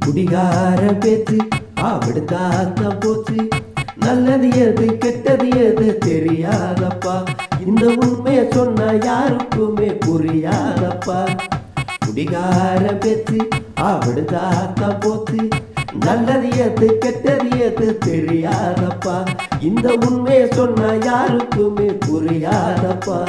குடிகார பேச்சு அப்படித்தான் போச்சு. நல்லது எது கெட்டது எது தெரியாதப்பா. இந்த உண்மையை சொன்னா யாருக்குமே புரியாதப்பா. குடிகார பேச்சு அப்படித்தான் போச்சு. நல்லது எது கெட்டது எது தெரியாதப்பா. இந்த உண்மையை சொன்னா யாருக்குமே புரியாதப்பா.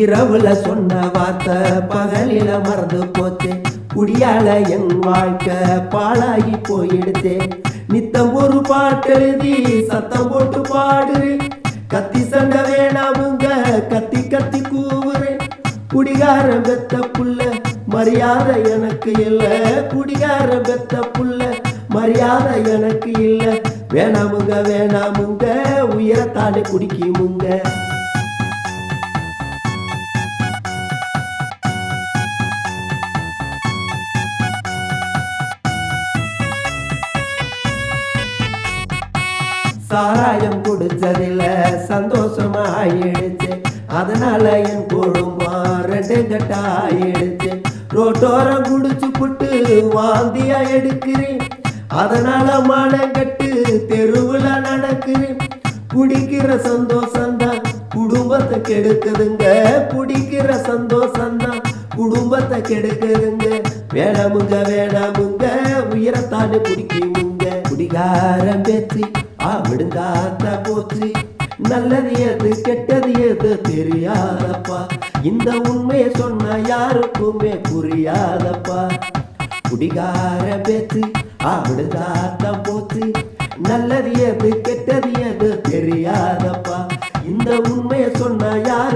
இரவுல சொன்ன வார்த்தை பகலில மறந்து போச்சே. குடியால என் வாழ்க்கை பாழாகி போயிடுச்சே. நித்தம் ஒரு பாட்டு எழுதி சத்தம் போட்டு பாடுறேன். கத்தி சண்டை வேணாமுங்க கத்தி கத்தி கூவுறேன். குடிகார பெத்த புள்ள மரியாதை எனக்கு இல்ல. குடிகார பெத்த புள்ள மரியாதை எனக்கு இல்ல. வேணாமுங்க வேணாமுங்க உயரத்தானே குடிக்குமுங்க. சாராயம் குடிச்சதில்ல சந்தோஷமாயிடுச்சு. அதனால என் குடும்பம் ரெண்டு கட்டாயிடுச்சு. ரோட்டோரம் குடிச்சு புட்டு வாந்தியா எடுக்கிறேன். அதனால மானங்கட்டு தெருவுல நடக்கிறேன். குடிக்கிற சந்தோஷம்தான் குடும்பத்தை கெடுக்குதுங்க. குடிக்கிற சந்தோஷம்தான் குடும்பத்தை கெடுக்குதுங்க. வேணாமுங்க வேணாமுங்க உயரத்தானே குடிக்குமுங்க. குடிகாரம் பேச்சு விடுங்காத்த போச்சு. நல்லது எது கெட்டது எது தெரியாதப்பா. இந்த உண்மையை சொன்னா யாருக்குமே புரியாதப்பா. குடிகார பேச்சு விடுங்காத்த போச்சு. நல்லது எது கெட்டது எது தெரியாதப்பா. இந்த உண்மையை சொன்னா யாரு